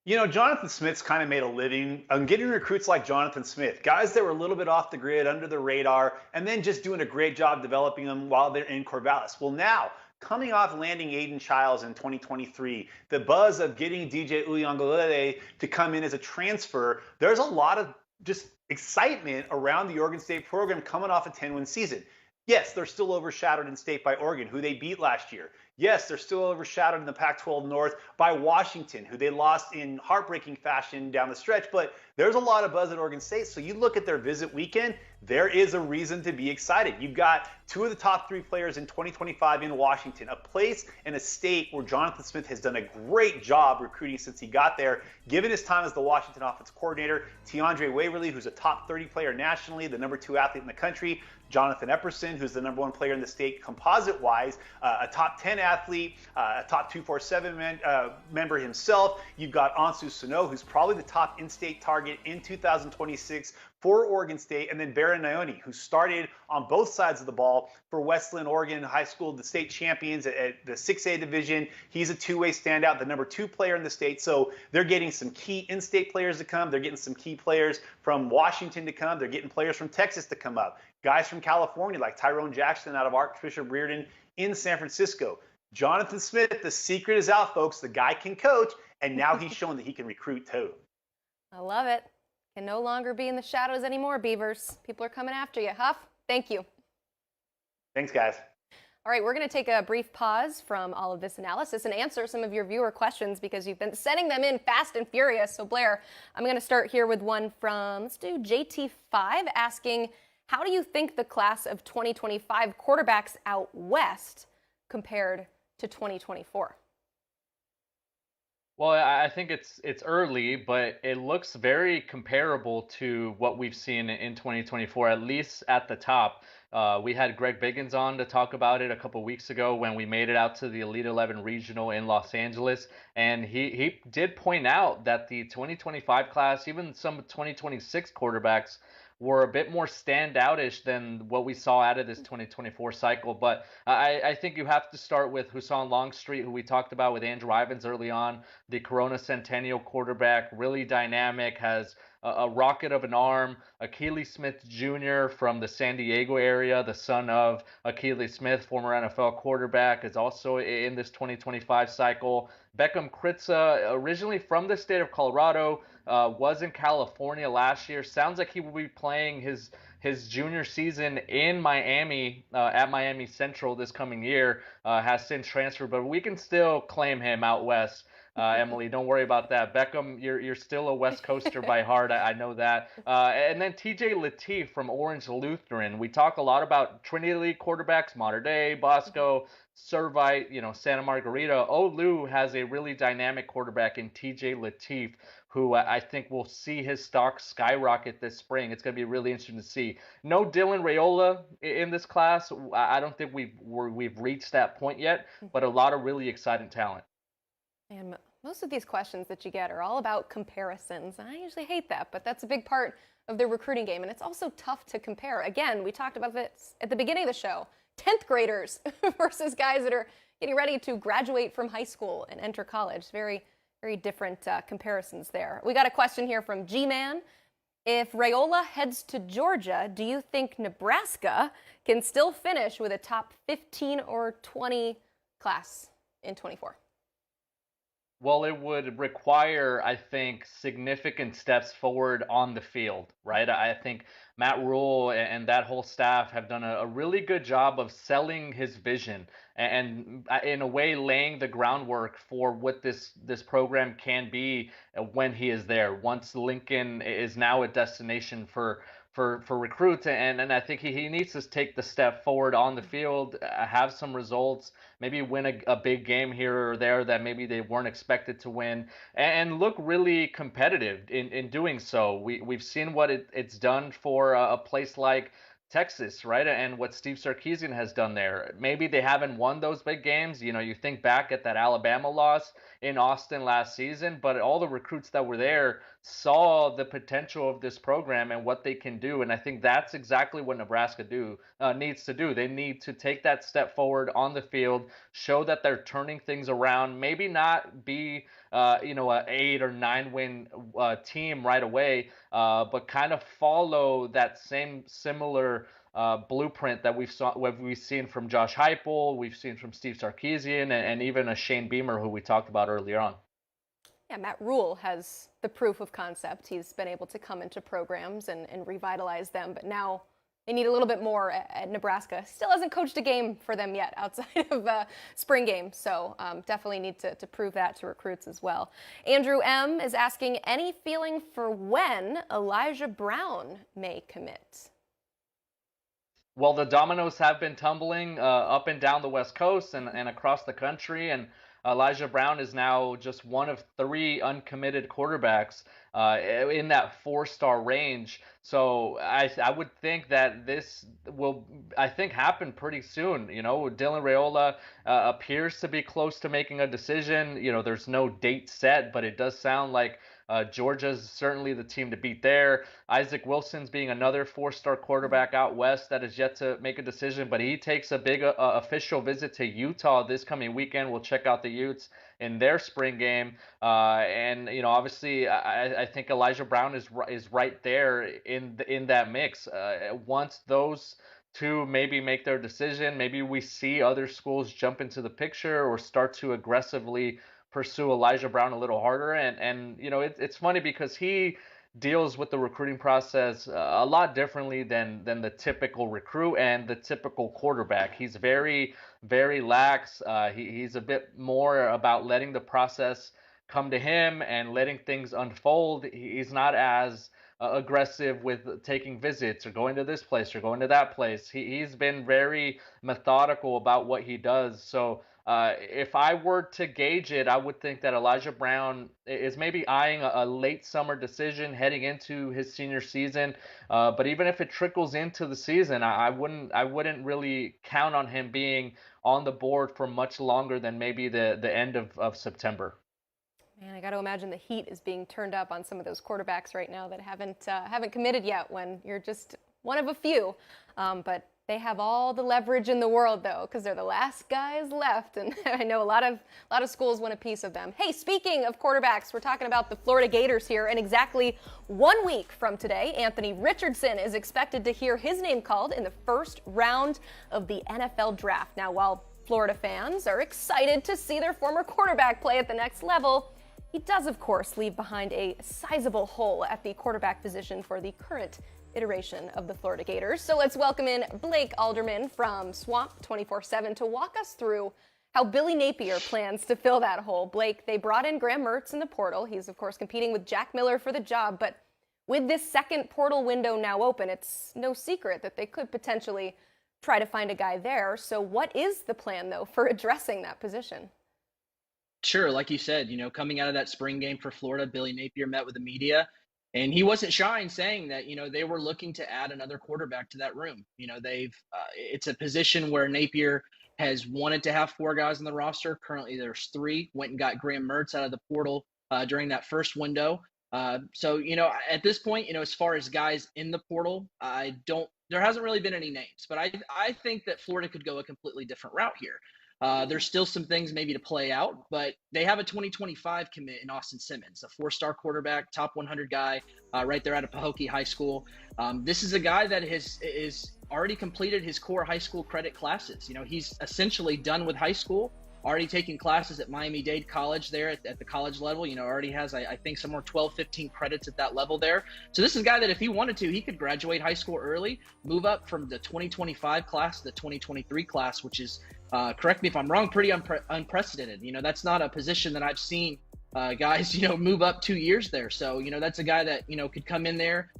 Jonathan Smith's kind of made a living on getting recruits like Jonathan Smith, guys that were a little bit off the grid, under the radar, and then just doing a great job developing them while they're in Corvallis. Well, now, coming off landing Aiden Childs in 2023, the buzz of getting DJ Uyunglele to come in as a transfer, there's a lot of just excitement around the Oregon State program coming off a 10-win season. Yes, they're still overshadowed in state by Oregon, who they beat last year. Yes, they're still overshadowed in the Pac-12 North by Washington, who they lost in heartbreaking fashion down the stretch. But there's a lot of buzz at Oregon State. So you look at their visit weekend, there is a reason to be excited. You've got 2 of the top 3 players in 2025 in Washington, a place and a state where Jonathan Smith has done a great job recruiting since he got there. Given his time as the Washington offensive coordinator, Tiandre Waverly, who's a top 30 player nationally, the number 2 athlete in the country, Jonathan Epperson, who's the number 1 player in the state composite-wise, a top 10 athlete, a top 247 member himself. You've got Ansu Sano, who's probably the top in-state target in 2026 for Oregon State, and then Baron Ione, who started on both sides of the ball for Westland Oregon High School, the state champions at the 6A division. He's a 2-way standout, the number 2 player in the state. So they're getting some key in-state players to come. They're getting some key players from Washington to come. They're getting players from Texas to come up. Guys from California like Tyrone Jackson out of Archbishop Reardon in San Francisco. Jonathan Smith, the secret is out, folks. The guy can coach, and now he's shown that he can recruit too. I love it. Can no longer be in the shadows anymore, Beavers. People are coming after you. Huff, thank you. Thanks, guys. All right, we're going to take a brief pause from all of this analysis and answer some of your viewer questions because you've been sending them in fast and furious. So, Blair, I'm going to start here with one from, let's do JT5, asking, how do you think the class of 2025 quarterbacks out west compared to 2024? Well, I think it's early, but it looks very comparable to what we've seen in 2024, at least at the top. We had Greg Biggins on to talk about it a couple weeks ago when we made it out to the Elite 11 Regional in Los Angeles, and he did point out that the 2025 class, even some 2026 quarterbacks, were a bit more standoutish than what we saw out of this 2024 cycle. But I think you have to start with Hussein Longstreet, who we talked about with Andrew Ivins early on, the Corona Centennial quarterback, really dynamic, has a rocket of an arm. Achilles Smith Jr. from the San Diego area, the son of Achilles Smith, former NFL quarterback, is also in this 2025 cycle. Beckham Kritza, originally from the state of Colorado, was in California last year. Sounds like he will be playing his junior season in Miami, at Miami Central this coming year. Has since transferred, but we can still claim him out west. Emily, don't worry about that. Beckham, you're still a West Coaster by heart. I know that. And then TJ Lateef from Orange Lutheran. We talk a lot about Trinity League quarterbacks, Mater Dei, Bosco, Servite, Santa Margarita. Olu has a really dynamic quarterback in TJ Lateef, who I think will see his stock skyrocket this spring. It's going to be really interesting to see. No Dylan Raiola in this class. I don't think we've reached that point yet, but a lot of really exciting talent. And most of these questions that you get are all about comparisons. And I usually hate that, but that's a big part of the recruiting game. And it's also tough to compare. Again, we talked about this at the beginning of the show. 10th graders versus guys that are getting ready to graduate from high school and enter college. Very, very different comparisons there. We got a question here from G-Man. If Raiola heads to Georgia, do you think Nebraska can still finish with a top 15 or 20 class in 24? Well, it would require, I think, significant steps forward on the field, right? I think Matt Rule and that whole staff have done a really good job of selling his vision and in a way laying the groundwork for what this program can be when he is there. Once Lincoln is now a destination for recruits, and I think he needs to take the step forward on the field, have some results, maybe win a big game here or there that maybe they weren't expected to win, and look really competitive in doing so. We've seen what it's done for a place like Texas, right? And what Steve Sarkisian has done there. Maybe they haven't won those big games. You think back at that Alabama loss in Austin last season, but all the recruits that were there saw the potential of this program and what they can do. And I think that's exactly what Nebraska needs to do. They need to take that step forward on the field, show that they're turning things around, maybe not be an 8 or 9 win team right away, but kind of follow that similar blueprint that we've seen from Josh Heupel, we've seen from Steve Sarkisian, and even a Shane Beamer, who we talked about earlier on. Yeah, Matt Rule has the proof of concept. He's been able to come into programs and revitalize them, but now they need a little bit more at Nebraska. Still hasn't coached a game for them yet outside of spring game, so definitely need to prove that to recruits as well. Andrew M. is asking, any feeling for when Elijah Brown may commit? Well, the dominoes have been tumbling up and down the West Coast and across the country, and Elijah Brown is now just one of 3 uncommitted quarterbacks in that 4-star range. So I would think that this will, happen pretty soon. Dylan Raiola appears to be close to making a decision. There's no date set, but it does sound like Georgia's certainly the team to beat there. Isaac Wilson's being another 4-star quarterback out west that is yet to make a decision, but he takes a big official visit to Utah this coming weekend. We'll check out the Utes in their spring game, and obviously I think Elijah Brown is right there in that mix. Once those 2 maybe make their decision, maybe we see other schools jump into the picture or start to aggressively pursue Elijah Brown a little harder. And it's funny because he deals with the recruiting process a lot differently than the typical recruit and the typical quarterback. He's very, very lax. He's a bit more about letting the process come to him and letting things unfold. He's not as aggressive with taking visits or going to this place or going to that place. He's been very methodical about what he does. So if I were to gauge it, I would think that Elijah Brown is maybe eyeing a late summer decision heading into his senior season. But even if it trickles into the season, I wouldn't really count on him being on the board for much longer than maybe the end of September. Man, I got to imagine the heat is being turned up on some of those quarterbacks right now that haven't committed yet when you're just one of a few. But they have all the leverage in the world, though, because they're the last guys left. And I know a lot of schools want a piece of them. Hey, speaking of quarterbacks, we're talking about the Florida Gators here. And exactly 1 week from today, Anthony Richardson is expected to hear his name called in the first round of the NFL draft. Now, while Florida fans are excited to see their former quarterback play at the next level, he does, of course, leave behind a sizable hole at the quarterback position for the current iteration of the Florida Gators. So let's welcome in Blake Alderman from Swamp 24/7 to walk us through how Billy Napier plans to fill that hole. Blake, they brought in Graham Mertz in the portal. He's, of course, competing with Jack Miller for the job. But with this second portal window now open, it's no secret that they could potentially try to find a guy there. So what is the plan, though, for addressing that position? Sure. Like you said, coming out of that spring game for Florida, Billy Napier met with the media, and he wasn't shy in saying that, they were looking to add another quarterback to that room. It's a position where Napier has wanted to have 4 guys on the roster. Currently there's 3. Went and got Graham Mertz out of the portal during that first window. So at this point, as far as guys in the portal, there hasn't really been any names, but I think that Florida could go a completely different route here. There's still some things maybe to play out, but they have a 2025 commit in Austin Simmons, a 4-star quarterback, top 100 guy, right there out of Pahokee High School. This is a guy that is already completed his core high school credit classes. He's essentially done with high school, already taking classes at Miami-Dade College there at the college level. Already has, I think, somewhere 12, 15 credits at that level there. So this is a guy that if he wanted to, he could graduate high school early, move up from the 2025 class to the 2023 class, which is, correct me if I'm wrong, pretty unprecedented. That's not a position that I've seen guys, move up 2 years there. So, that's a guy that, could come in there,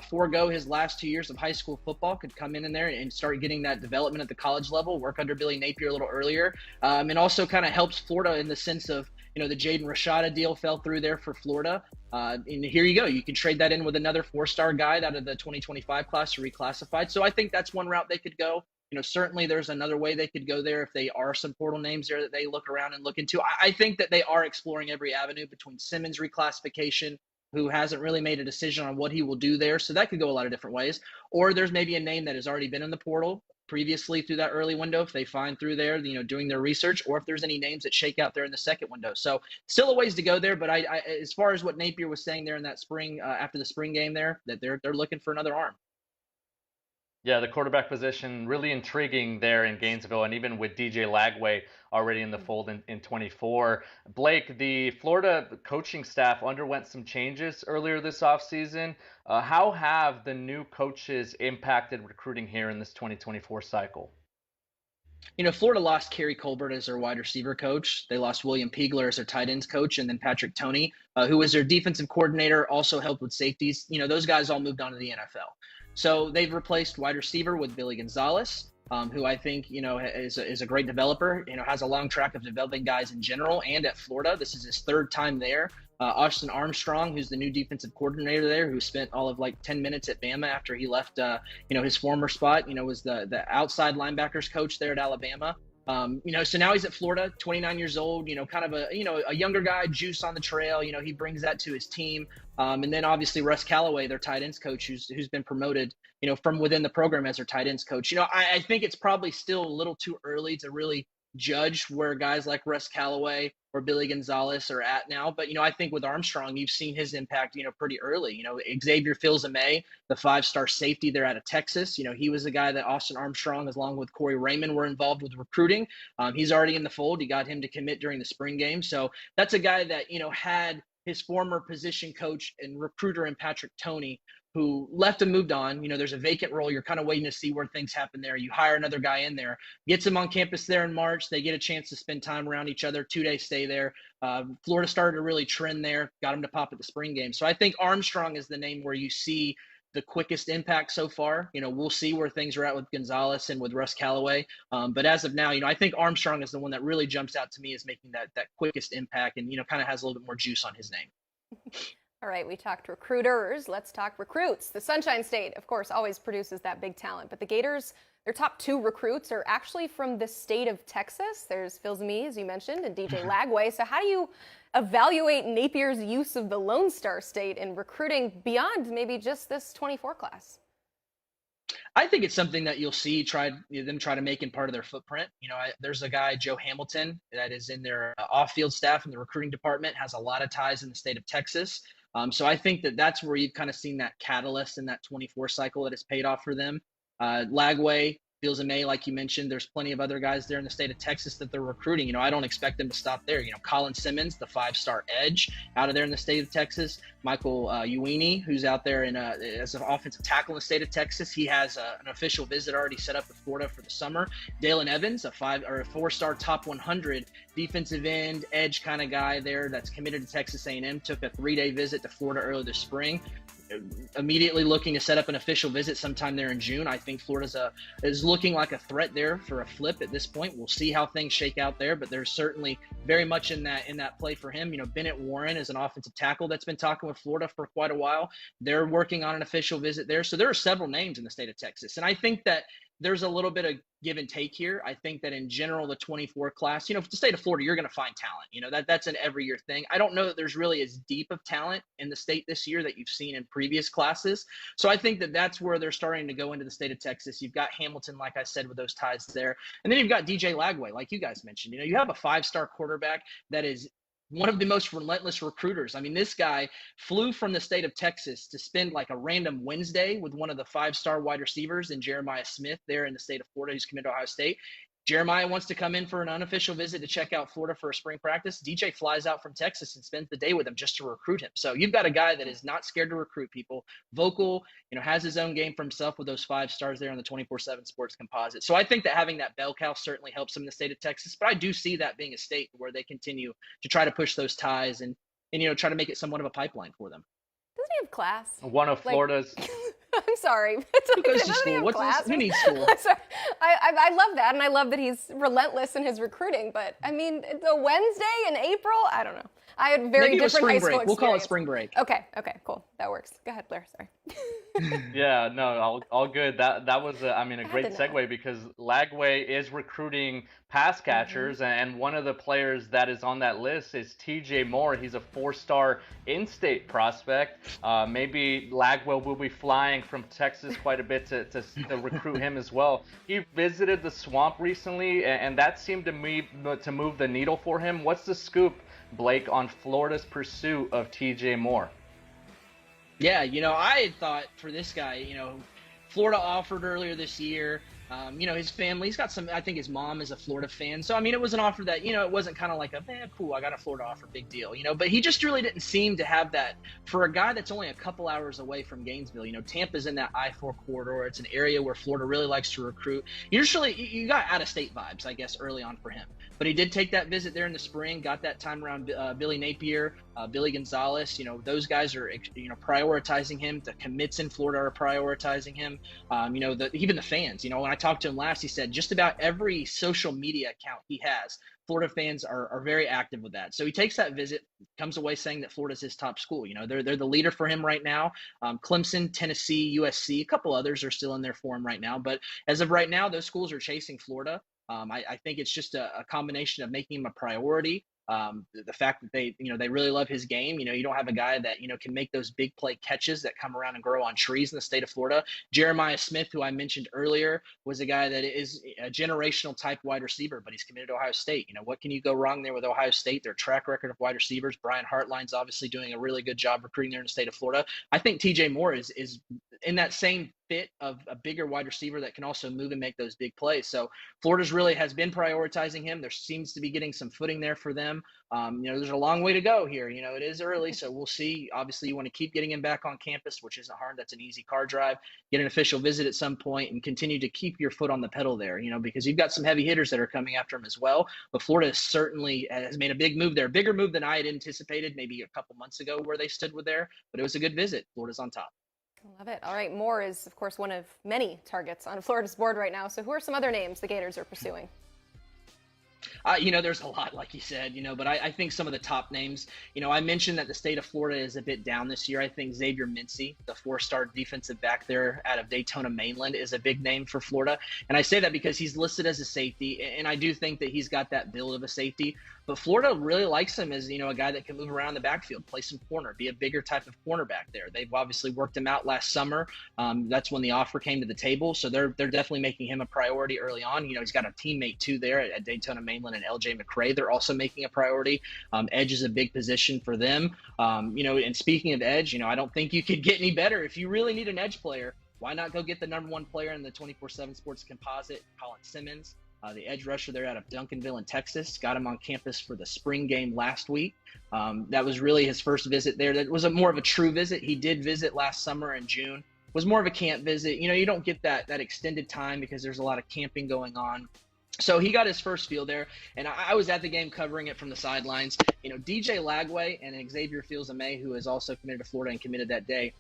forego his last 2 years of high school football, could come in there and start getting that development at the college level, work under Billy Napier a little earlier, and also kind of helps Florida in the sense of, the Jaden Rashada deal fell through there for Florida. And here you go. You can trade that in with another 4-star guy out of the 2025 class reclassified. So I think that's one route they could go. Certainly there's another way they could go there if they are some portal names there that they look around and look into. I think that they are exploring every avenue between Simmons reclassification, who hasn't really made a decision on what he will do there. So that could go a lot of different ways. Or there's maybe a name that has already been in the portal previously through that early window, if they find through there, doing their research, or if there's any names that shake out there in the second window. So still a ways to go there. But I as far as what Napier was saying there in that spring, after the spring game there, that they're looking for another arm. Yeah, the quarterback position really intriguing there in Gainesville, and even with DJ Lagway already in the fold in 24. Blake, the Florida coaching staff underwent some changes earlier this offseason. How have the new coaches impacted recruiting here in this 2024 cycle? Florida lost Kerry Colbert as their wide receiver coach. They lost William Piegler as their tight ends coach, and then Patrick Toney, who was their defensive coordinator, also helped with safeties. Those guys all moved on to the NFL. So they've replaced wide receiver with Billy Gonzalez, who I think, is a great developer, has a long track of developing guys in general and at Florida. This is his 3rd time there. Austin Armstrong, who's the new defensive coordinator there, who spent all of 10 minutes at Bama after he left, his former spot, was the outside linebackers coach there at Alabama. So now he's at Florida, 29 years old, kind of a younger guy, juice on the trail. He brings that to his team. And then obviously Russ Callaway, their tight ends coach, who's been promoted, from within the program as their tight ends coach. I think it's probably still a little too early to really judge where guys like Russ Callaway or Billy Gonzalez are at now. But, I think with Armstrong, you've seen his impact, pretty early. Xavier Filsaime, the 5-star safety there out of Texas, he was the guy that Austin Armstrong, along with Corey Raymond, were involved with recruiting. He's already in the fold. You got him to commit during the spring game. So that's a guy that, had his former position coach and recruiter in Patrick Toney, who left and moved on. There's a vacant role. You're kind of waiting to see where things happen there. You hire another guy in there, gets him on campus there in March. They get a chance to spend time around each other, 2-day stay there. Florida started to really trend there, got him to pop at the spring game. So I think Armstrong is the name where you see the quickest impact so far. We'll see where things are at with Gonzalez and with Russ Callaway. But as of now, I think Armstrong is the one that really jumps out to me as making that quickest impact and, kind of has a little bit more juice on his name. All right, we talked recruiters. Let's talk recruits. The Sunshine State, of course, always produces that big talent. But the Gators, their top 2 recruits are actually from the state of Texas. There's Filsaime, as you mentioned, and DJ Lagway. So how do you evaluate Napier's use of the Lone Star State in recruiting beyond maybe just this 24 class? I think it's something that you'll see them try to make in part of their footprint. There's a guy, Joe Hamilton, that is in their off-field staff in the recruiting department, has a lot of ties in the state of Texas. So I think that's where you've kind of seen that catalyst in that 24 cycle that has paid off for them. Lagway, Filsaime, like you mentioned, there's plenty of other guys there in the state of Texas that they're recruiting. I don't expect them to stop there. Colin Simmons, the 5-star edge out of there in the state of Texas. Michael Uini, who's out there as an offensive tackle in the state of Texas. He has an official visit already set up with Florida for the summer. Dalen Evans, a 4-star top 100 defensive end edge kind of guy there that's committed to Texas A&M, took a 3-day visit to Florida early this spring. Immediately looking to set up an official visit sometime there in June. I think Florida is looking like a threat there for a flip at this point. We'll see how things shake out there, but there's certainly very much in that play for him. Bennett Warren is an offensive tackle that's been talking with Florida for quite a while. They're working on an official visit there. So there are several names in the state of Texas. And I think that there's a little bit of give and take here. I think that in general, the 24 class, the state of Florida, you're going to find talent. That's an every year thing. I don't know that there's really as deep of talent in the state this year that you've seen in previous classes. So I think that that's where they're starting to go into the state of Texas. You've got Hamilton, like I said, with those ties there. And then you've got DJ Lagway, like you guys mentioned. You have a 5-star quarterback that is one of the most relentless recruiters. I mean, this guy flew from the state of Texas to spend like a random Wednesday with one of the 5-star wide receivers in Jeremiah Smith there in the state of Florida, who's committed to Ohio State. Jeremiah wants to come in for an unofficial visit to check out Florida for a spring practice. DJ flies out from Texas and spends the day with him just to recruit him. So you've got a guy that is not scared to recruit people, vocal, has his own game for himself with those 5 stars there on the 24/7 Sports Composite. So I think that having that bell cow certainly helps him in the state of Texas, but I do see that being a state where they continue to try to push those ties and try to make it somewhat of a pipeline for them. Doesn't he have class? One of Florida's. I'm sorry. Who goes to school? Who needs school? I'm sorry. I love that, and I love that he's relentless in his recruiting. But I mean, the Wednesday in April, I don't know. I had very different high school experience. We'll call it spring break. Okay, cool. That works. Go ahead, Blair. Sorry. Yeah, no, all good. That was a great segue because Lagway is recruiting pass catchers, and one of the players that is on that list is TJ Moore. He's a 4-star in-state prospect. Maybe Lagway will be flying from Texas quite a bit to recruit him as well. He visited the Swamp recently, and that seemed to move the needle for him. What's the scoop, Blake, on Florida's pursuit of TJ Moore? Yeah, I had thought for this guy, Florida offered earlier this year. His family, he's got some, I think his mom is a Florida fan. So, it was an offer that, it wasn't kind of like cool, I got a Florida offer, big deal, but he just really didn't seem to have that for a guy that's only a couple hours away from Gainesville. Tampa's in that I-4 corridor. It's an area where Florida really likes to recruit. Usually you got out-of-state vibes, I guess, early on for him. But he did take that visit there in the spring, got that time around Billy Napier, Billy Gonzalez. Those guys are, prioritizing him. The commits in Florida are prioritizing him. Even the fans, when I talked to him last, he said just about every social media account he has, Florida fans are very active with that. So he takes that visit, comes away saying that Florida's his top school. They're the leader for him right now. Clemson, Tennessee, USC, a couple others are still in there for him right now. But as of right now, those schools are chasing Florida. I think it's just a combination of making him a priority, The fact that they really love his game. You don't have a guy that, can make those big play catches that come around and grow on trees in the state of Florida. Jeremiah Smith, who I mentioned earlier, was a guy that is a generational type wide receiver, but he's committed to Ohio State. What can you go wrong there with Ohio State? Their track record of wide receivers. Brian Hartline's obviously doing a really good job recruiting there in the state of Florida. I think TJ Moore is in that same fit of a bigger wide receiver that can also move and make those big plays. So Florida's really has been prioritizing him. There seems to be getting some footing there for them. There's a long way to go here. It is early, so we'll see. Obviously, you want to keep getting him back on campus, which isn't hard. That's an easy car drive. Get an official visit at some point and continue to keep your foot on the pedal there, because you've got some heavy hitters that are coming after him as well. But Florida certainly has made a big move there, a bigger move than I had anticipated maybe a couple months ago where they stood with there. But it was a good visit. Florida's on top. Love it. All right, Moore is, of course, one of many targets on Florida's board right now. So who are some other names the Gators are pursuing? There's a lot, like you said, but I think some of the top names, I mentioned that the state of Florida is a bit down this year. I think Xavier Mincy, the 4-star defensive back there out of Daytona Mainland, is a big name for Florida. And I say that because he's listed as a safety, and I do think that he's got that build of a safety. But Florida really likes him as, a guy that can move around the backfield, play some corner, be a bigger type of cornerback there. They've obviously worked him out last summer. That's when the offer came to the table. So they're definitely making him a priority early on. He's got a teammate too there at Daytona Mainland and LJ McCray. They're also making a priority. Edge is a big position for them. And speaking of edge, I don't think you could get any better. If you really need an edge player, why not go get the number one player in the 24/7 Sports composite, Colin Simmons? The edge rusher there out of Duncanville in Texas. Got him on campus for the spring game last week. That was really his first visit there. That was more of a true visit. He did visit last summer in June. Was more of a camp visit. You don't get that extended time because there's a lot of camping going on. So he got his first feel there, and I was at the game covering it from the sidelines. DJ Lagway and Xavier Fields-Amay, who is also committed to Florida and committed that day,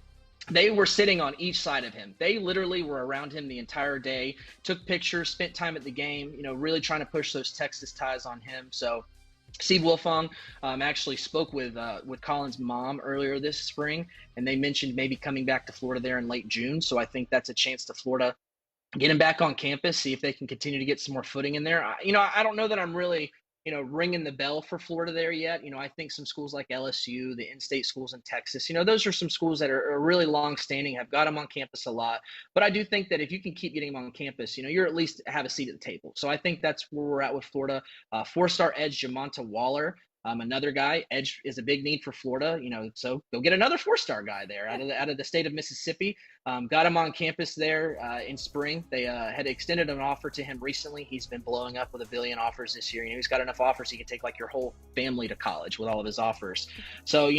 they were sitting on each side of him. They literally were around him the entire day, took pictures, spent time at the game, really trying to push those Texas ties on him. So Steve Wiltfong actually spoke with Colin's mom earlier this spring, and they mentioned maybe coming back to Florida there in late June. So I think that's a chance to Florida get him back on campus, see if they can continue to get some more footing in there. I don't know that I'm really ringing the bell for Florida there yet. I think some schools like LSU, the in-state schools in Texas, those are some schools that are really long-standing, have got them on campus a lot. But I do think that if you can keep getting them on campus, you're at least have a seat at the table. So I think that's where we're at with Florida. 4-star edge Jamonta Waller. Another guy, edge is a big need for Florida, so go get another 4-star guy there out of the state of Mississippi. Got him on campus there in spring. They had extended an offer to him recently. He's been blowing up with a billion offers this year. He's got enough offers he can take like your whole family to college with all of his offers. So,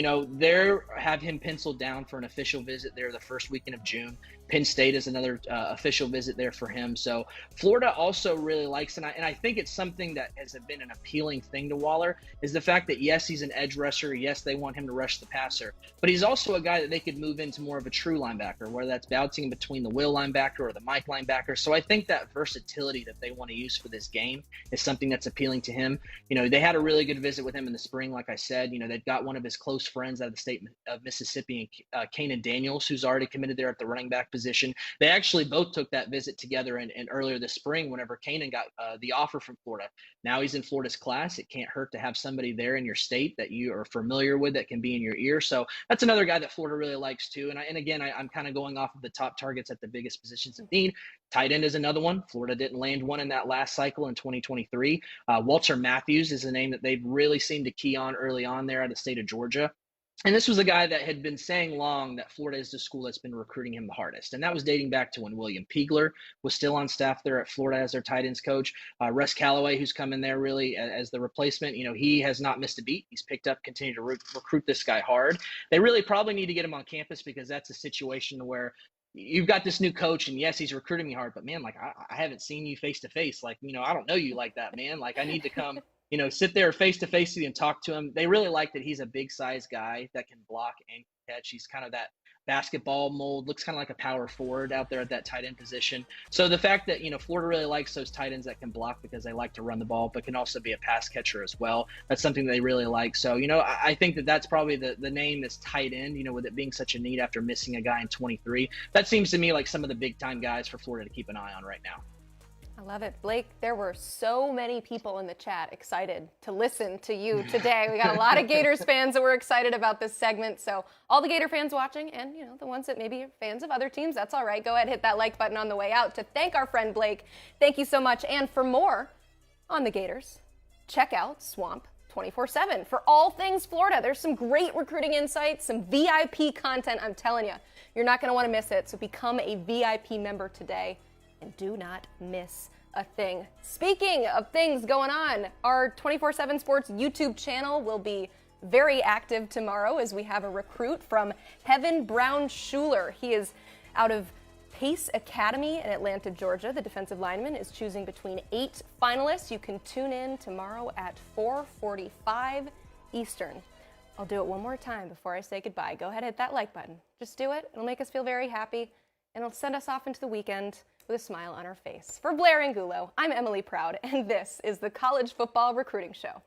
have him penciled down for an official visit there the first weekend of June. Penn State is another official visit there for him. So Florida also really likes, and I think it's something that has been an appealing thing to Waller, is the fact that, yes, he's an edge rusher. Yes, they want him to rush the passer. But he's also a guy that they could move into more of a true linebacker, whether that's bouncing between the will linebacker or the Mike linebacker. So I think that versatility that they want to use for this game is something that's appealing to him. They had a really good visit with him in the spring, like I said. They've got one of his close friends out of the state of Mississippi, Kanan Daniels, who's already committed there at the running back position. They actually both took that visit together and earlier this spring whenever Kanan got the offer from Florida. Now he's in Florida's class. It can't hurt to have somebody there in your state that you are familiar with that can be in your ear. So that's another guy that Florida really likes too. And again, I'm kind of going off of the top targets at the biggest positions of need. Tight end is another one. Florida didn't land one in that last cycle in 2023. Walter Matthews is a name that they've really seemed to key on early on there out of the state of Georgia. And this was a guy that had been saying long that Florida is the school that's been recruiting him the hardest. And that was dating back to when William Peagler was still on staff there at Florida as their tight ends coach. Russ Callaway, who's come in there really as the replacement, he has not missed a beat. He's picked up, continued to recruit this guy hard. They really probably need to get him on campus because that's a situation where you've got this new coach and yes, he's recruiting me hard, but man, like I haven't seen you face to face. Like, I don't know you like that, man. Like I need to come sit there face to face with you and talk to him. They really like that he's a big size guy that can block and catch. He's kind of that basketball mold, looks kind of like a power forward out there at that tight end position. So the fact that, Florida really likes those tight ends that can block because they like to run the ball, but can also be a pass catcher as well. That's something they really like. So, I think that's probably the name is tight end, with it being such a need after missing a guy in 23. That seems to me like some of the big time guys for Florida to keep an eye on right now. I love it. Blake, there were so many people in the chat excited to listen to you today. We got a lot of Gators fans that were excited about this segment. So all the Gator fans watching and, the ones that maybe are fans of other teams, that's all right. Go ahead, hit that like button on the way out to thank our friend Blake. Thank you so much. And for more on the Gators, check out Swamp 24/7 for all things Florida. There's some great recruiting insights, some VIP content. I'm telling you, you're not going to want to miss it. So become a VIP member today. And do not miss a thing. Speaking of things going on, our 24/7 Sports YouTube channel will be very active tomorrow as we have a recruit from Heaven Brown Schuler. He is out of Pace Academy in Atlanta, Georgia. The defensive lineman is choosing between 8 finalists. You can tune in tomorrow at 4:45 Eastern. I'll do it one more time before I say goodbye. Go ahead, hit that like button. Just do it. It'll make us feel very happy, and it'll send us off into the weekend with a smile on our face. For Blair Angulo, I'm Emily Proud, and this is the College Football Recruiting Show.